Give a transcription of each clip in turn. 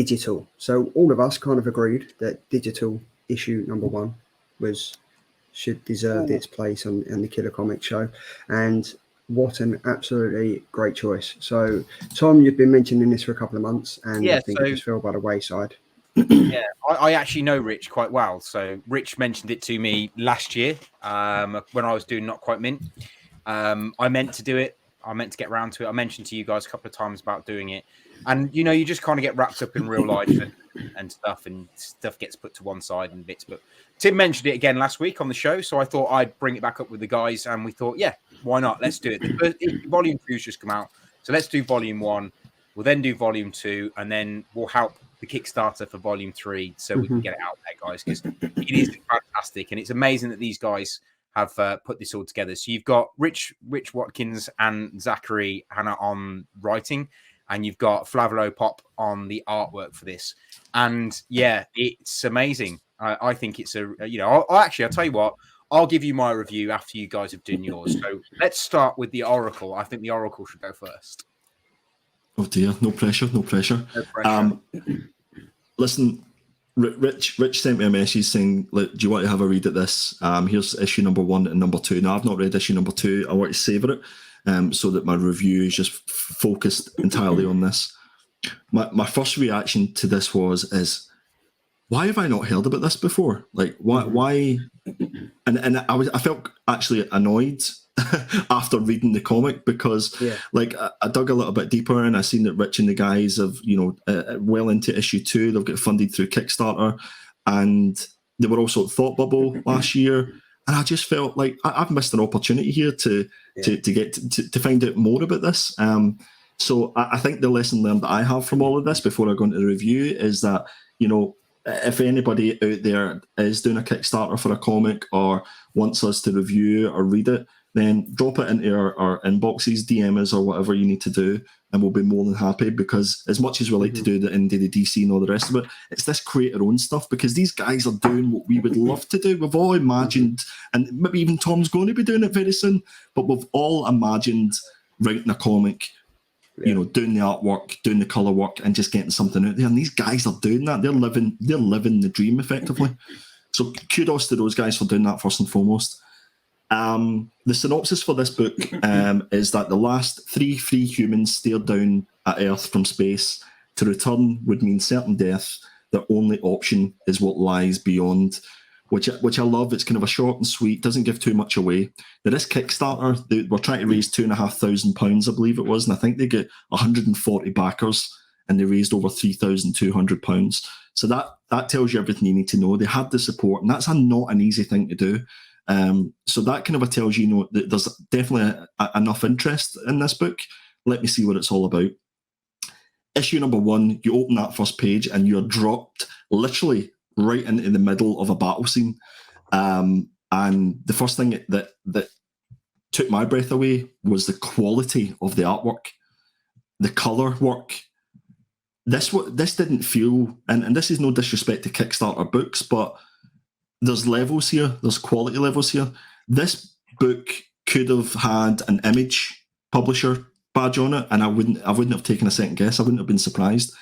digital. So all of us kind of agreed that digital issue number 1 should deserve its place on the Killer Comics show, and what an absolutely great choice. So, Tom, you've been mentioning this for a couple of months, and I think it just fell by the wayside. Yeah, I actually know Rich quite well. So Rich mentioned it to me last year when I was doing Not Quite Mint. I meant to do it. I meant to get around to it. I mentioned to you guys a couple of times about doing it. And, you know, you just kind of get wrapped up in real life and stuff gets put to one side and bits. But Tim mentioned it again last week on the show, so I thought I'd bring it back up with the guys, and we thought, yeah, why not? Let's do it. Volume 2's just come out, so let's do Volume 1. We'll then do Volume 2, and then we'll help the Kickstarter for Volume 3 so we can get it out there, guys, because it is fantastic, and it's amazing that these guys have put this all together. So you've got Rich Watkins and Zachary Hanna on writing, and you've got Flavolo Pop on the artwork for this. And yeah, it's amazing. I think it's I'll tell you what, I'll give you my review after you guys have done yours. So let's start with the Oracle. I think the Oracle should go first. Oh dear, no pressure. No pressure. Listen, Rich sent me a message saying, do you want to have a read at this? Here's issue number 1 and number 2. Now, I've not read issue number 2. I want to savour it so that my review is just focused entirely on this. My first reaction to this is, why have I not heard about this before? Like, why? And I felt actually annoyed after reading the comic because, like, I dug a little bit deeper and I seen that Rich and the guys have, well into issue 2. They've got funded through Kickstarter, and they were also at Thought Bubble last year. And I just felt like I've missed an opportunity here to get to find out more about this. So I think the lesson learned that I have from all of this before I go into the review is that, if anybody out there is doing a Kickstarter for a comic or wants us to review or read it, then drop it into our inboxes, DM us or whatever you need to do, and we'll be more than happy, because as much as we like to do the indie, the DC and all the rest of it, it's this create our own stuff, because these guys are doing what we would love to do. We've all imagined, and maybe even Tom's going to be doing it very soon, but we've all imagined writing a comic, doing the artwork, doing the colour work, and just getting something out there. And these guys are doing that. They're living the dream effectively. So kudos to those guys for doing that first and foremost. The synopsis for this book is that the last 3 free humans stared down at Earth from space. To return would mean certain death. Their only option is what lies beyond, which I love. It's kind of a short and sweet, doesn't give too much away. Now, this Kickstarter, they were trying to raise £2,500, I believe it was, and I think they get 140 backers, and they raised over £3,200. So that tells you everything you need to know. They had the support, and that's not an easy thing to do. So that kind of tells you, that there's definitely enough interest in this book. Let me see what it's all about. Issue number 1, you open that first page and you're dropped literally right into the middle of a battle scene. And the first thing that took my breath away was the quality of the artwork, the colour work. This didn't feel, and this is no disrespect to Kickstarter books, but there's levels here, there's quality levels here. This book could have had an Image publisher badge on it, and I wouldn't have taken a second guess. I wouldn't have been surprised.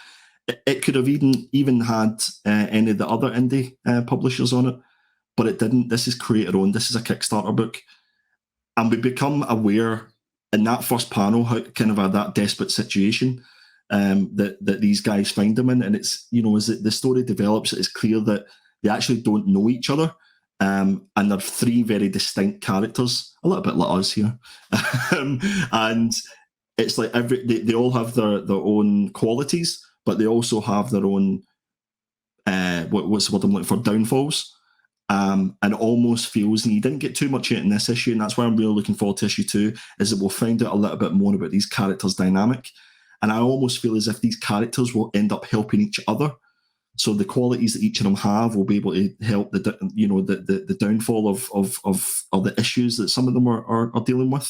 It could have even had any of the other indie publishers on it, but it didn't. This is create our own. This is a Kickstarter book, and we become aware in that first panel how kind of that desperate situation that these guys find them in, and it's as the story develops, it's clear that they actually don't know each other, and they're 3 very distinct characters, a little bit like us here, and it's like they all have their own qualities, but they also have their own what's the word I'm looking for, downfalls, and it almost feels, and you didn't get too much in this issue, and that's why I'm really looking forward to issue 2, is that we'll find out a little bit more about these characters' dynamic, and I almost feel as if these characters will end up helping each other. So the qualities that each of them have will be able to help the downfall of the issues that some of them are dealing with.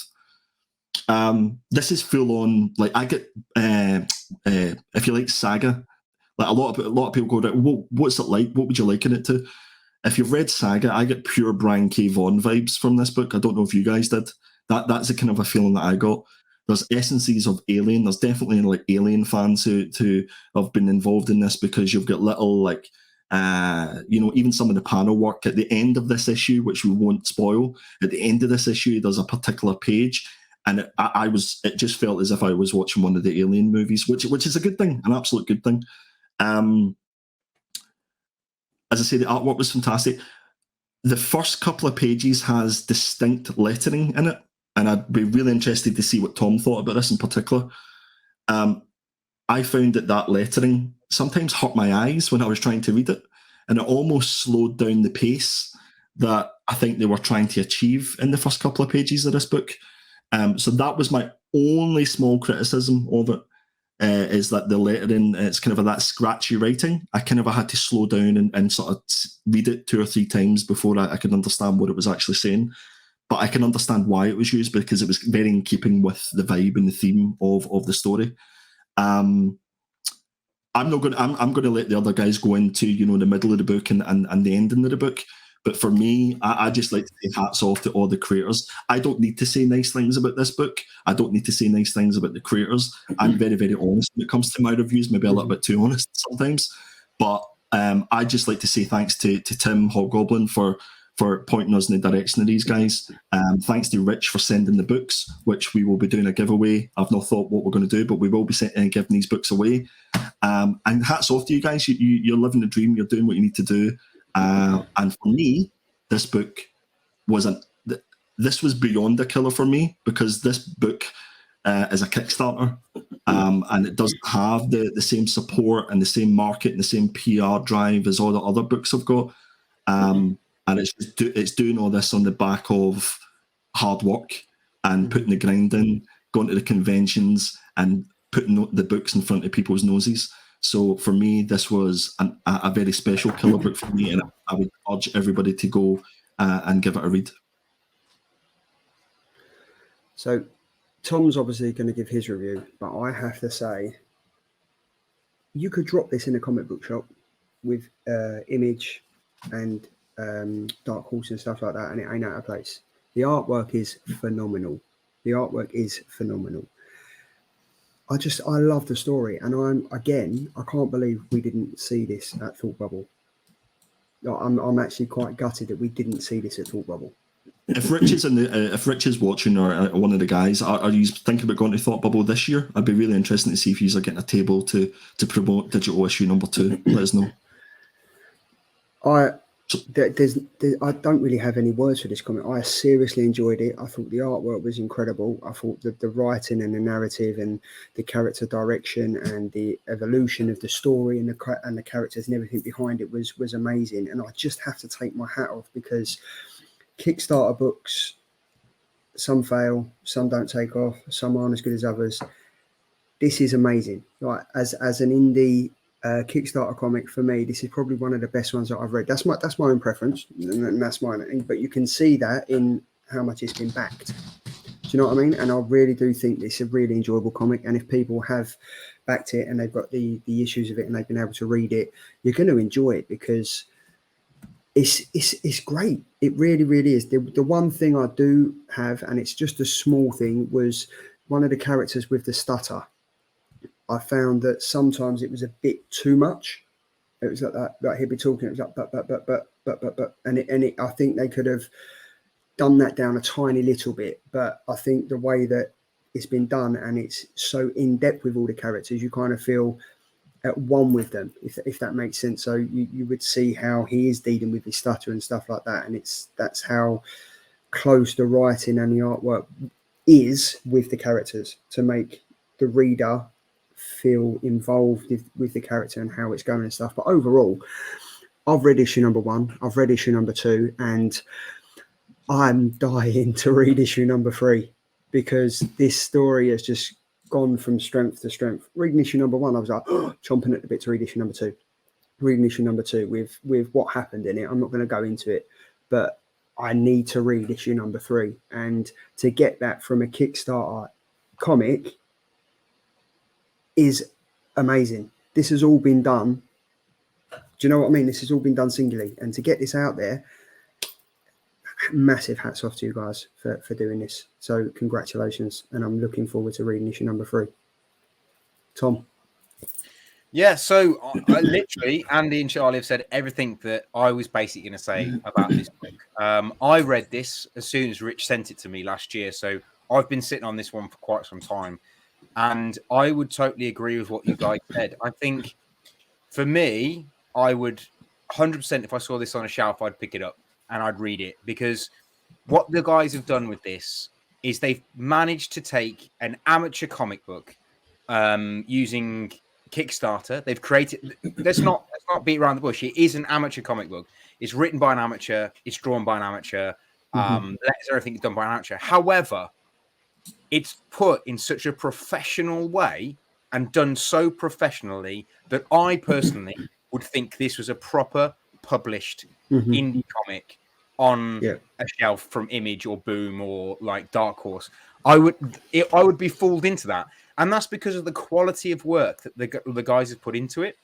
This is full on, like, I get if you like Saga, like a lot of people go, what's it like? What would you liken it to? If you've read Saga, I get pure Brian K. Vaughan vibes from this book. I don't know if you guys did. That's the kind of a feeling that I got. There's essences of Alien. There's definitely like Alien fans who have been involved in this, because you've got little like even some of the panel work at the end of this issue, which we won't spoil. At the end of this issue, there's a particular page, and it just felt as if I was watching one of the Alien movies, which is a good thing, an absolute good thing. As I say, the artwork was fantastic. The first couple of pages has distinct lettering in it, and I'd be really interested to see what Tom thought about this in particular. I found that lettering sometimes hurt my eyes when I was trying to read it, and it almost slowed down the pace that I think they were trying to achieve in the first couple of pages of this book. So that was my only small criticism of it, is that the lettering, it's kind of that scratchy writing. I kind of had to slow down and sort of read it 2 or 3 times before I could understand what it was actually saying. But I can understand why it was used, because it was very in keeping with the vibe and the theme of the story. I'm going to let the other guys go into the middle of the book and the ending of the book. But for me, I just like to say hats off to all the creators. I don't need to say nice things about this book. I don't need to say nice things about the creators. I'm very, very honest when it comes to my reviews, maybe a little bit too honest sometimes. But I just like to say thanks to Tim Hobgoblin for pointing us in the direction of these guys. Thanks to Rich for sending the books, which we will be doing a giveaway. I've not thought what we're going to do, but we will be giving these books away. And hats off to you guys. You're living the dream. You're doing what you need to do. And for me, this book this was beyond a killer for me, because this book is a Kickstarter, and it doesn't have the same support and the same market and the same PR drive as all the other books I've got. And it's doing all this on the back of hard work and putting the grind in, going to the conventions and putting the books in front of people's noses. So for me, this was a very special killer book for me, and I would urge everybody to go and give it a read. So Tom's obviously going to give his review, but I have to say, you could drop this in a comic book shop with Image and Dark Horse and stuff like that, and it ain't out of place. The artwork is phenomenal. I love the story, and I can't believe we didn't see this at Thought Bubble. I'm actually quite gutted that we didn't see this at Thought Bubble. If Rich is watching, or one of the guys, are you thinking about going to Thought Bubble this year? I'd be really interested to see if you're getting a table to promote digital issue number 2. Let us know. I don't really have any words for this comic. I seriously enjoyed it. I thought the artwork was incredible. I thought that the writing and the narrative and the character direction and the evolution of the story and the characters and everything behind it was amazing. And I just have to take my hat off, because Kickstarter books, some fail, some don't take off, some aren't as good as others. This is amazing. Like as an indie Kickstarter comic, for me, this is probably one of the best ones that I've read. That's my own preference, and that's mine. But you can see that in how much it's been backed. Do you know what I mean? And I really do think it's a really enjoyable comic. And if people have backed it and they've got the issues of it and they've been able to read it, you're going to enjoy it, because it's great. It really, really is. The one thing I do have, and it's just a small thing, was one of the characters with the stutter. I found that sometimes it was a bit too much. It was like that, like he'd be talking, it was like but, and I think they could have done that down a tiny little bit. But I think the way that it's been done, and it's so in depth with all the characters, you kind of feel at one with them, if that makes sense. So you would see how he is dealing with his stutter and stuff like that, and that's how close the writing and the artwork is with the characters, to make the reader feel involved with the character and how it's going and stuff. But overall, I've read issue number 1, I've read issue number 2, and I'm dying to read issue number 3, because this story has just gone from strength to strength. Reading issue number 1, I was like chomping at the bit to read issue number 2. Reading issue number 2 with what happened in it, I'm not going to go into it, but I need to read issue number 3, and to get that from a Kickstarter comic is amazing. This has all been done. Do you know what I mean? This has all been done singularly, and to get this out there, massive hats off to you guys for doing this. So congratulations, and I'm looking forward to reading issue number 3. Tom. Yeah, so I literally, Andy and Charlie have said everything that I was basically going to say about this book. I read this as soon as Rich sent it to me last year, so I've been sitting on this one for quite some time, and I would totally agree with what you guys said. I think for me, I would 100%, if I saw this on a shelf, I'd pick it up and I'd read it, because what the guys have done with this is they've managed to take an amateur comic book using Kickstarter. They've created, let's not beat around the bush. It is an amateur comic book. It's written by an amateur. It's drawn by an amateur. Everything is done by an amateur. However, it's put in such a professional way and done so professionally that I personally would think this was a proper published indie comic on a shelf from Image or Boom or like Dark Horse. I would be fooled into that. And that's because of the quality of work that the guys have put into it.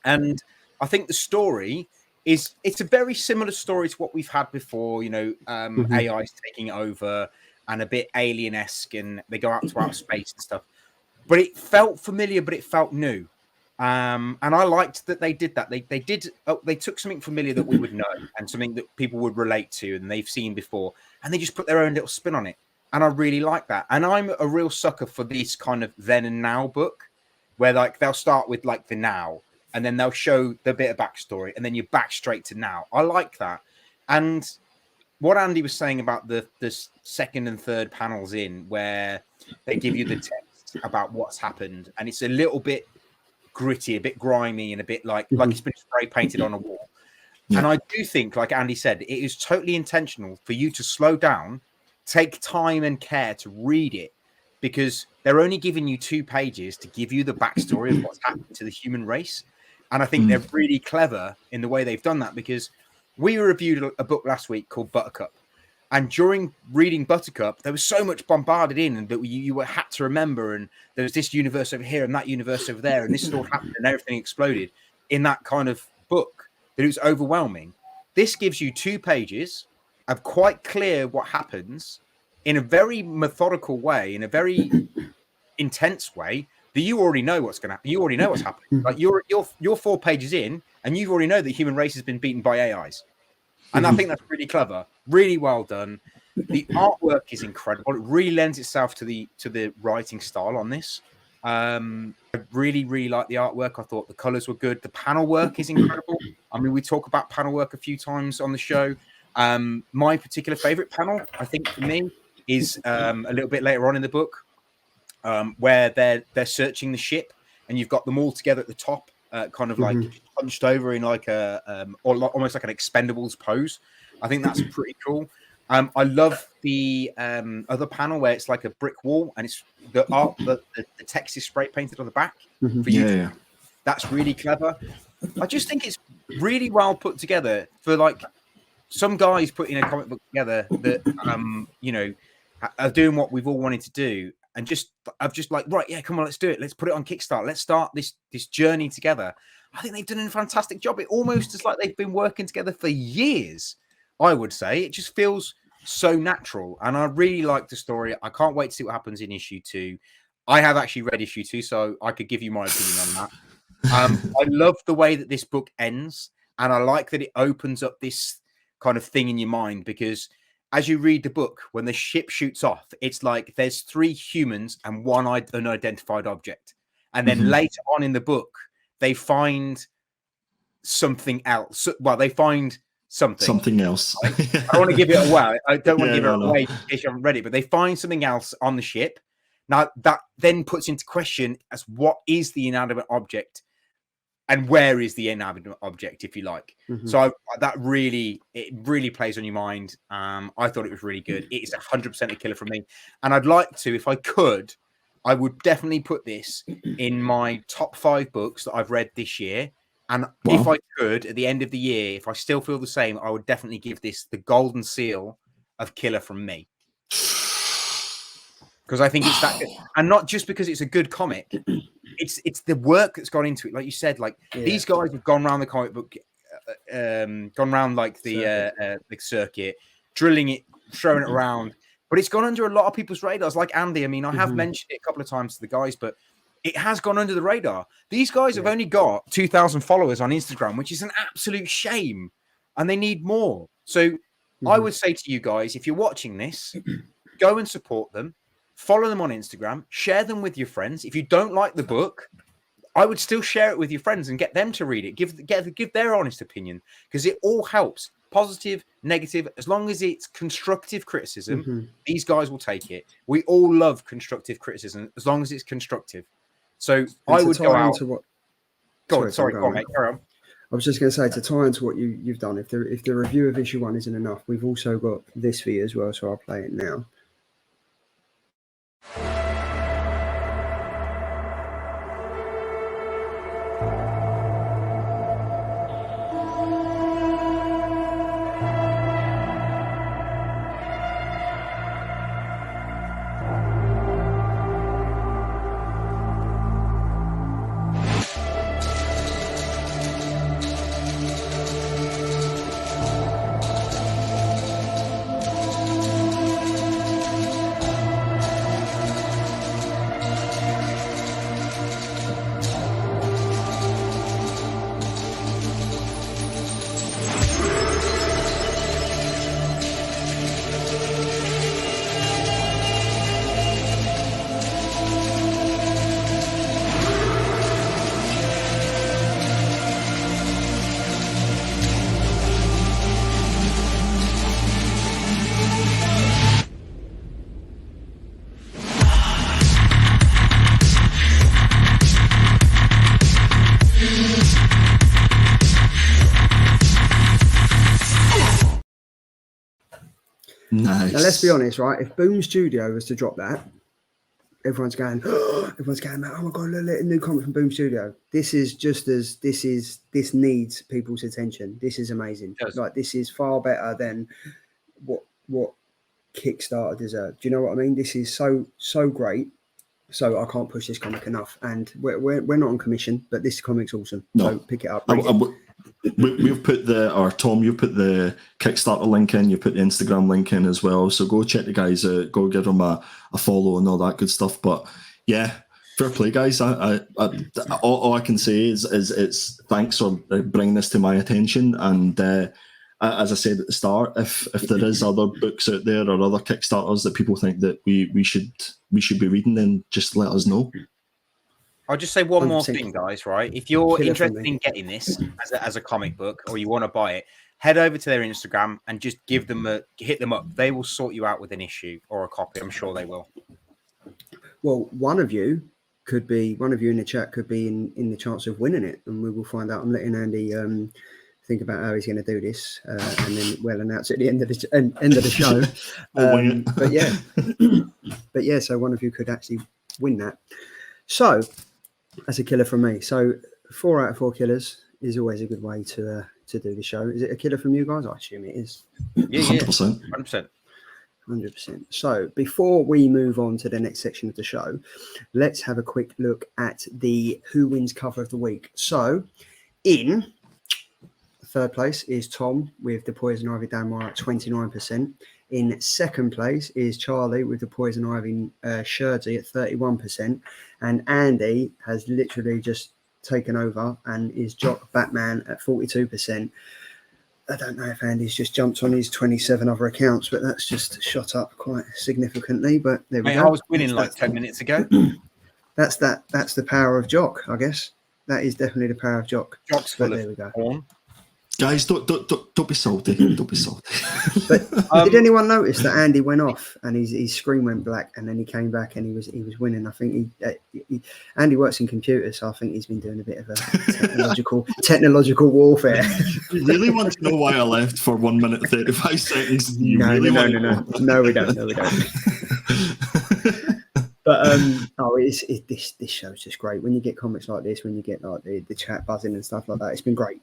And I think the story it's a very similar story to what we've had before, you know, AI is taking over and a bit alien-esque, and they go out to outer space and stuff. But it felt familiar, but it felt new. And I liked that they did that. They took something familiar that we would know and something that people would relate to and they've seen before, and they just put their own little spin on it. And I really like that. And I'm a real sucker for this kind of then and now book, where like they'll start with like the now, and then they'll show the bit of backstory, and then you're back straight to now. I like that. And what Andy was saying about the second and third panels in, where they give you the text about what's happened, and it's a little bit gritty, a bit grimy, and a bit like it's been spray painted on a wall. And I do think, like Andy said, it is totally intentional for you to slow down, take time and care to read it, because they're only giving you 2 pages to give you the backstory of what's happened to the human race. And I think they're really clever in the way they've done that, because we reviewed a book last week called Buttercup. And during reading Buttercup, there was so much bombarded in, and that you had to remember, and there was this universe over here and that universe over there, and this all happened and everything exploded in that kind of book, that it was overwhelming. This gives you 2 pages of quite clear what happens in a very methodical way, in a very intense way, that you already know what's going to happen. You already know what's happening. Like you're 4 pages in, and you already know the human race has been beaten by AIs. And I think that's really clever, really well done. The artwork is incredible. It really lends itself to the writing style on this. I really, really like the artwork. I thought the colors were good. The panel work is incredible. I mean, we talk about panel work a few times on the show. My particular favorite panel, I think for me, is a little bit later on in the book, where they're searching the ship, and you've got them all together at the top, kind of like punched over in like almost like an Expendables pose. I think that's pretty cool. I love the other panel where it's like a brick wall, and it's the text is spray painted on the back for you. Yeah. That's really clever. I just think it's really well put together for like some guys putting a comic book together that you know, are doing what we've all wanted to do, and I've just like, right, yeah, come on, let's do it. Let's put it on Kickstarter. Let's start this journey together. I think they've done a fantastic job. It almost is like they've been working together for years, I would say. It just feels so natural, and I really like the story. I can't wait to see what happens in issue 2. I have actually read issue 2, so I could give you my opinion on that. I love the way that this book ends, and I like that it opens up this kind of thing in your mind, because as you read the book, when the ship shoots off, it's like there's 3 humans and 1 unidentified object. And then later on in the book, they find something else. Well, they find something else. I don't want to give it away. I don't want to give it away in case you haven't read it, but they find something else on the ship. Now, that then puts into question as what is the inanimate object, and where is the inanimate object, if you like. So it really plays on your mind. I thought it was really good. It is 100% a killer from me. And I'd like to, if I could, I would definitely put this in my top 5 books that I've read this year. And if I could, at the end of the year, if I still feel the same, I would definitely give this the golden seal of killer from me. Because I think it's that good. And not just because it's a good comic. It's the work that's gone into it. Like you said, like these guys have gone around the comic book, gone around like the circuit, drilling it, throwing it around. But it's gone under a lot of people's radars, like Andy. I mean, I have mentioned it a couple of times to the guys, but it has gone under the radar. These guys have only got 2,000 followers on Instagram, which is an absolute shame. And they need more. So I would say to you guys, if you're watching this, go and support them. Follow them on Instagram. Share them with your friends. If you don't like the book, I would still share it with your friends and get them to read it. Give their honest opinion, because it all helps. Positive, negative, as long as it's constructive criticism, these guys will take it. We all love constructive criticism as long as it's constructive. So I would go out. Go on, mate. Carry on. I was just going to say, to tie into what you've done, if the review of issue 1 isn't enough, we've also got this for you as well, so I'll play it now. Nice. Now, let's be honest, right? If Boom Studio was to drop that, everyone's going, oh my God, look, a new comic from Boom Studio. This needs people's attention. This is amazing. Yes. Like, this is far better than what Kickstarter deserved. Do you know what I mean? This is so great. So I can't push this comic enough. And we're not on commission, but this comic's awesome. No. So pick it up. We've put Tom, you put the Kickstarter link in, you put the Instagram link in as well. So go check the guys out, go give them a follow and all that good stuff. But yeah, fair play, guys. All I can say is it's thanks for bringing this to my attention. And as I said at the start, if there is other books out there or other Kickstarters that people think that we should be reading, then just let us know. I'll just say one more 100%. thing, guys, right? If you're interested in getting this as a comic book, or you want to buy it, head over to their Instagram and just hit them up. They will sort you out with an issue or a copy. I'm sure they will. Well, one of you in the chat could be in the chance of winning it, and we will find out. I'm letting Andy think about how he's going to do this, and then we'll announce at the end of the show. But yeah, so one of you could actually win that. So that's a killer from me. So 4 out of 4 killers is always a good way to do the show. Is it a killer from you guys? I assume it is. Yeah, 100%. 100%. So before we move on to the next section of the show, let's have a quick look at the Who Wins cover of the week. So in third place is Tom with the Poison Ivy Dan Moore at 29%. In second place is Charlie with the Poison Ivy Sherdsy at 31%. And Andy has literally just taken over and is Jock Batman at 42%. I don't know if Andy's just jumped on his 27 other accounts, but that's just shot up quite significantly. But there we go. I was winning like 10 minutes ago. That's the power of Jock, I guess. That is definitely the power of Jock. Jock's full there we go. Porn. Guys, don't be salty. Don't be salty. But did anyone notice that Andy went off and his screen went black, and then he came back and he was winning? I think Andy works in computers, so I think he's been doing a bit of a technological warfare. You really want to know why I left for 1 minute 35 seconds? No, we don't. But this show's just great. When you get comics like this, when you get like the chat buzzing and stuff like that, it's been great.